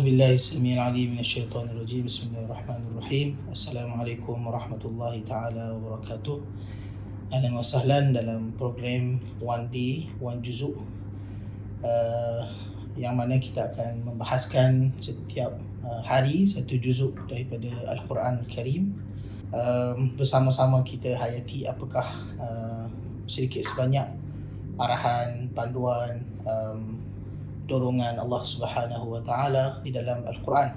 بالله السميع العليم من الشيطان الرجيم. بسم الله الرحمن الرحيم. Assalamualaikum warahmatullahi taala wabarakatuh. Ahlan wa sahlan dalam program One Day One Juzuk, yang mana kita akan membahaskan setiap hari satu juzuk daripada Al-Quran Al-Karim. Bersama-sama kita hayati apakah sedikit sebanyak arahan, panduan, dorongan Allah Subhanahu Wa Taala di dalam Al-Quran.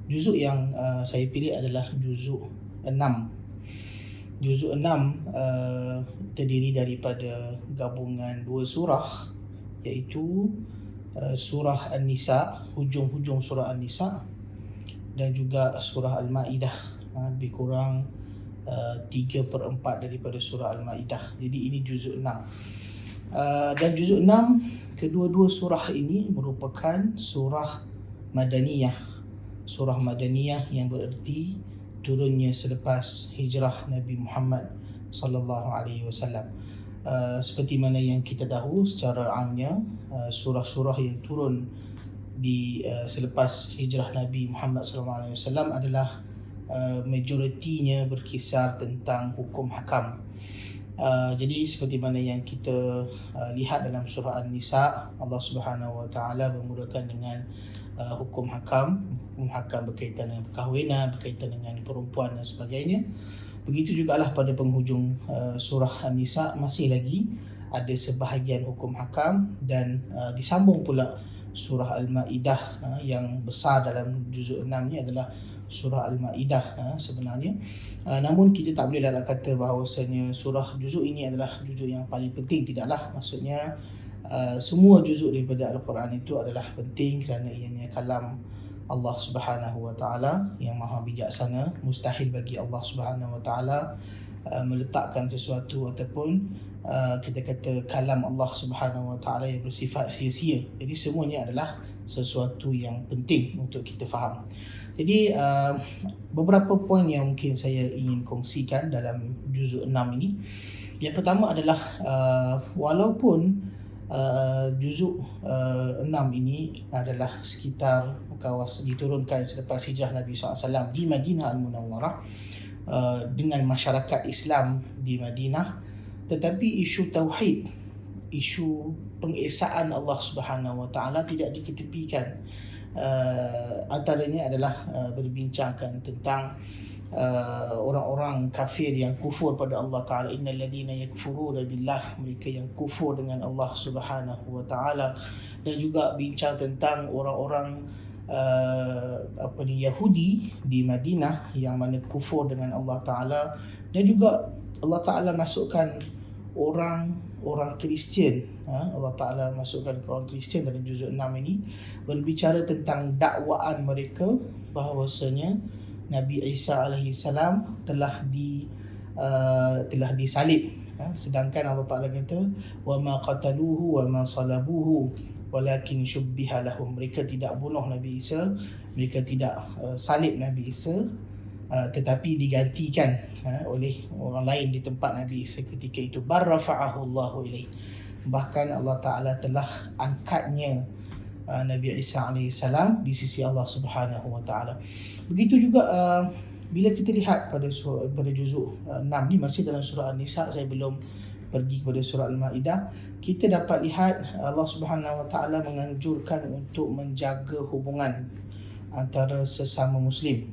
Juzuk yang saya pilih adalah juzuk 6. Juzuk 6 terdiri daripada gabungan dua surah, iaitu surah An-Nisa, hujung-hujung surah An-Nisa, dan juga surah Al-Ma'idah, lebih kurang 3/4 daripada surah Al-Ma'idah. Jadi ini juzuk 6. Dan juzuk 6, kedua-dua surah ini merupakan surah Madaniyah. Surah Madaniyah yang bererti turunnya selepas hijrah Nabi Muhammad sallallahu alaihi wasallam. Seperti mana yang kita tahu secara amnya, surah-surah yang turun di selepas hijrah Nabi Muhammad sallallahu alaihi wasallam adalah majoritinya berkisar tentang hukum hakam. Jadi seperti mana yang kita lihat dalam surah An-Nisa, Allah Subhanahu Wa Taala memulakan dengan hukum hakam berkaitan dengan perkahwinan, berkaitan dengan perempuan dan sebagainya. Begitu jugalah pada penghujung surah An-Nisa masih lagi ada sebahagian hukum hakam, dan disambung pula surah Al-Ma'idah, yang besar dalam juzuk 6 ni adalah surah Al-Ma'idah sebenarnya. Namun kita tak boleh nak kata bahawasanya surah juzuk ini adalah juzuk yang paling penting. Tidaklah, maksudnya semua juzuk daripada Al-Quran itu adalah penting kerana ianya kalam Allah Subhanahu Wa Taala yang maha bijaksana. Mustahil bagi Allah Subhanahu Wa Taala meletakkan sesuatu ataupun kita kata kalam Allah Subhanahu Wa Taala yang bersifat sia-sia. Jadi semuanya adalah sesuatu yang penting untuk kita faham. Jadi beberapa poin yang mungkin saya ingin kongsikan dalam juzuk 6 ini. Yang pertama adalah walaupun juzuk 6 ini adalah sekitar kawasan diturunkan selepas hijrah Nabi SAW di Madinah Al-Munawwarah, dengan masyarakat Islam di Madinah, tetapi isu tauhid, isu pengesaan Allah Subhanahu Wa Taala tidak diketepikan. Antaranya adalah berbincangkan tentang orang-orang kafir yang kufur pada Allah Ta'ala. Innal ladhina yakfuruna billah, mereka yang kufur dengan Allah Subhanahu Wa Ta'ala. Dan juga bincang tentang orang-orang Yahudi di Madinah yang mana kufur dengan Allah Ta'ala. Dan juga Allah Ta'ala masukkan orang Kristian, Allah Ta'ala masukkan orang Kristian dalam juzuk 6 ini, berbicara tentang dakwaan mereka bahawasanya Nabi Isa alaihi salam telah disalib, sedangkan Allah Ta'ala kata wa ma qataluhu wa ma salabuhu walakin syubbiha lahum. Mereka tidak bunuh Nabi Isa, mereka tidak salib Nabi Isa, tetapi digantikan oleh orang lain di tempat Nabi Isa ketika itu. Barrafa'ahu Allahu ilaih, bahkan Allah Ta'ala telah angkatnya Nabi Isa AS di sisi Allah Subhanahu Wa Ta'ala. Begitu juga bila kita lihat pada juzuk 6 ni, masih dalam surah An-Nisa, saya belum pergi kepada surah Al-Ma'idah, kita dapat lihat Allah Subhanahu Wa Ta'ala menganjurkan untuk menjaga hubungan antara sesama Muslim.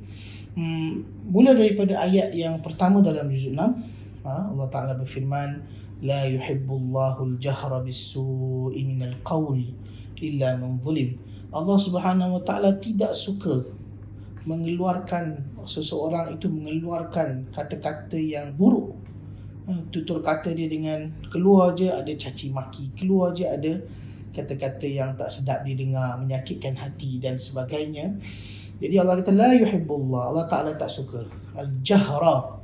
Mula daripada ayat yang pertama dalam juzuk 6, Allah Ta'ala berfirman, la yuhibbullahu al-jahra bis-su'i minal qawl illa man zulim. Allah Subhanahu Wa Ta'ala tidak suka seseorang itu mengeluarkan kata-kata yang buruk. Tutur kata dia dengan keluar je ada caci maki, keluar je ada kata-kata yang tak sedap didengar, menyakitkan hati dan sebagainya. Jadi Allah kata la yuhibbullah, Allah Ta'ala tak suka al-jahra,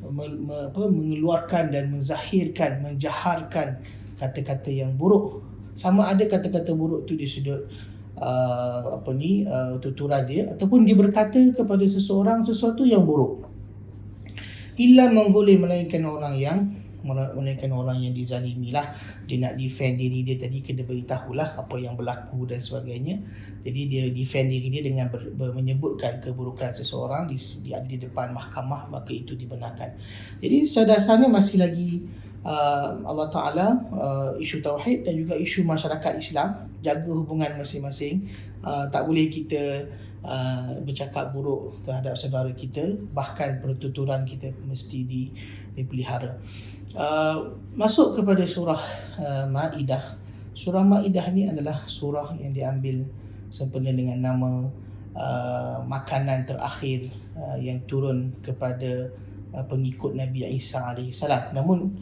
mengeluarkan dan menzahirkan, menjaharkan kata-kata yang buruk. Sama ada kata-kata buruk tu di sudut tuturan dia, ataupun dia berkata kepada seseorang sesuatu yang buruk. Illa man zulim, melainkan orang yang melainkan orang yang dizalimi lah. Dia nak defend diri dia tadi, kena beritahulah apa yang berlaku dan sebagainya. Jadi dia defend diri dia dengan menyebutkan keburukan seseorang di depan mahkamah, maka itu dibenarkan. Jadi dasarnya masih lagi Allah Ta'ala isu tauhid dan juga isu masyarakat Islam, jaga hubungan masing-masing. Tak boleh kita bercakap buruk terhadap saudara kita, bahkan pertuturan kita mesti dipelihara. Masuk kepada surah Ma'idah. Surah Ma'idah ni adalah surah yang diambil sempena dengan nama makanan terakhir yang turun kepada pengikut Nabi Isa AS. Namun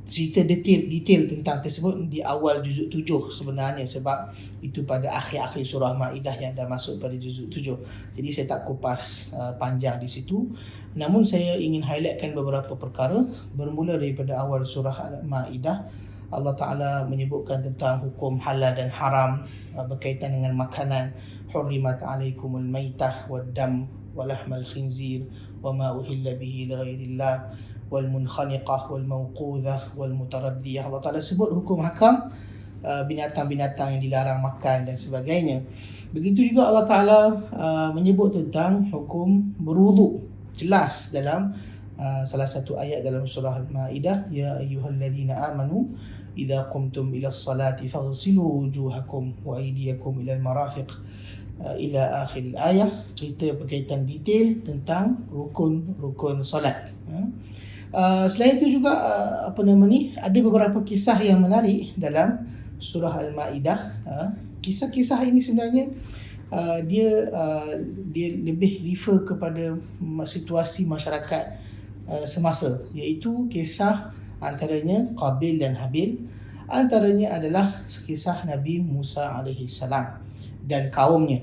cerita detail tentang tersebut di awal juzuk 7 sebenarnya, sebab itu pada akhir-akhir surah Ma'idah yang dah masuk pada juzuk 7. Jadi saya tak kupas panjang di situ. Namun saya ingin highlightkan beberapa perkara. Bermula daripada awal surah Ma'idah, Allah Ta'ala menyebutkan tentang hukum halal dan haram berkaitan dengan makanan. Hurrimat alaikumul maitah wad dam walahmal khinzir wama uhilla bihi lighairillah wal munkhaniqah wal mawqudhah wal mutaraddiyah. Allah Ta'ala sebut hukum hakam binatang-binatang yang dilarang makan dan sebagainya. Begitu juga Allah Ta'ala menyebut tentang hukum berwuduk, jelas dalam salah satu ayat dalam surah Al-Ma'idah, ya ayyuhalladzina amanu idza qumtum ila as-salati faghsilu wujuhakum wa aydiyakum ila al-marafiq ila akhir ayat. Cerita berkaitan detail tentang rukun solat. Selain itu juga ada beberapa kisah yang menarik dalam surah Al-Ma'idah. Kisah-kisah ini sebenarnya dia lebih refer kepada situasi masyarakat semasa, iaitu kisah antaranya Qabil dan Habil. Antaranya adalah kisah Nabi Musa AS dan kaumnya.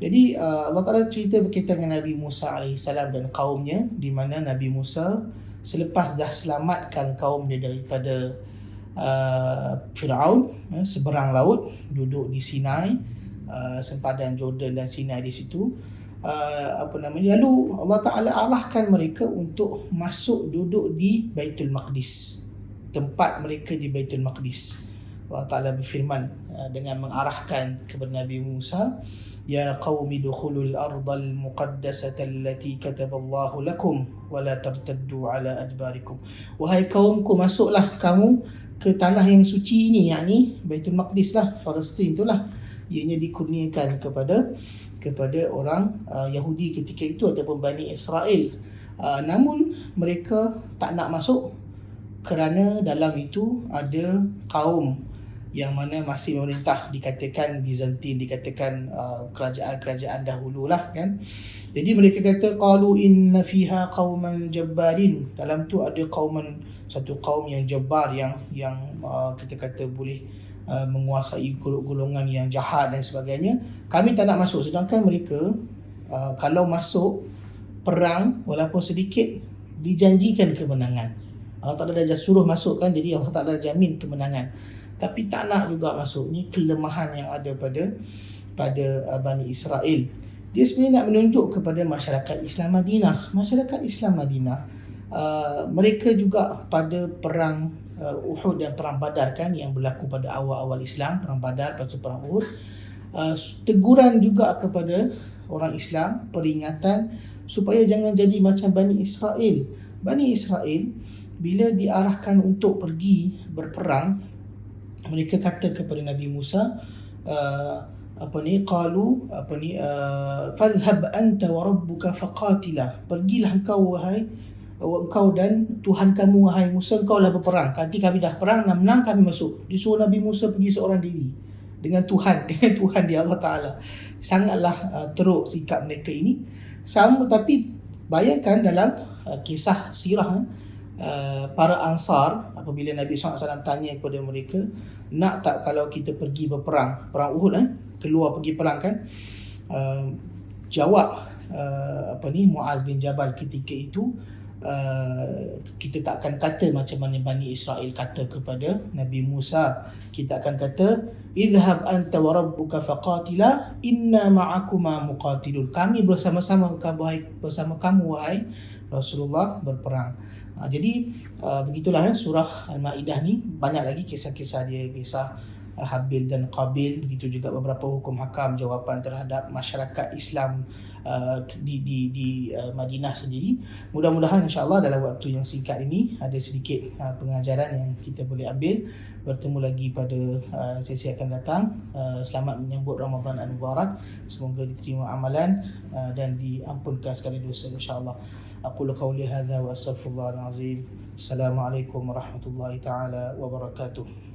Jadi Allah Ta'ala cerita berkaitan dengan Nabi Musa AS dan kaumnya, di mana Nabi Musa selepas dah selamatkan kaumnya daripada Fir'aun seberang laut, duduk di Sinai, sempadan Jordan dan Sinai di situ. Lalu Allah Ta'ala arahkan mereka untuk masuk duduk di Baitul Maqdis, tempat mereka di Baitul Maqdis. Allah Ta'ala berfirman dengan mengarahkan kepada Nabi Musa, ya qaumi dukhulul ardal muqaddasata allati kataballahu lakum wa la tartaddu ala adbarikum. Wahai kaumku, masuklah kamu ke tanah yang suci ini, yakni Baitul Maqdis lah, Palestin itulah. Ianya dikurniakan kepada orang Yahudi ketika itu ataupun Bani Israel. Namun mereka tak nak masuk kerana dalam itu ada kaum yang mana masih memerintah, dikatakan Bizantin, dikatakan kerajaan-kerajaan dahululah kan. Jadi mereka kata qalu inna fiha qauman jabbarin. Dalam tu ada satu kaum yang jabbar, yang kita kata boleh menguasai golongan yang jahat dan sebagainya. Kami tak nak masuk. Sedangkan mereka kalau masuk perang walaupun sedikit dijanjikan kemenangan. Allah Ta'ala dah suruh masuk kan, jadi Allah Ta'ala jamin kemenangan. Tapi tak nak juga masuk. Ni kelemahan yang ada pada Bani Israel. Dia sebenarnya nak menunjuk kepada masyarakat Islam Madinah. Masyarakat Islam Madinah, mereka juga pada perang Uhud dan perang Badar kan, yang berlaku pada awal-awal Islam, perang Badar lepas tu perang Uhud. Teguran juga kepada orang Islam, peringatan supaya jangan jadi macam Bani Israel. Bani Israel bila diarahkan untuk pergi berperang, mereka kata kepada Nabi Musa, fadhhab anta wa rabbuka faqatila. Pergilah engkau dan Tuhan kamu wahai Musa, engkau lah berperang. Nanti kami dah perang, nak menang kami masuk. Disuruh Nabi Musa pergi seorang diri dengan Tuhan dia Allah Ta'ala. Sangatlah teruk sikap mereka ini. Sama, tapi bayangkan dalam kisah sirah para Ansar, apabila Nabi SAW tanya kepada mereka, nak tak kalau kita pergi berperang, perang Uhud keluar pergi perang kan, jawab Muaz bin Jabal ketika itu, kita tak akan kata macam mana Bani Israel kata kepada Nabi Musa. Kita akan kata, idhhab anta wa rabbuka faqatila inna ma'akuma muqatilun. Kami bersama kamu wahai Rasulullah berperang. Jadi begitulah surah Al-Maidah ni banyak lagi kisah-kisah dia, kisah Habil dan Qabil, begitu juga beberapa hukum hakam jawapan terhadap masyarakat Islam di Madinah sendiri. Mudah-mudahan insya-Allah dalam waktu yang singkat ini ada sedikit pengajaran yang kita boleh ambil. Bertemu lagi pada sesi akan datang. Selamat menyambut Ramadan Al-Mubarak. Semoga diterima amalan dan diampunkan segala dosa insya-Allah. Aqulu qawli hadza wa astaghfirullahal azim. Assalamualaikum warahmatullahi taala wabarakatuh.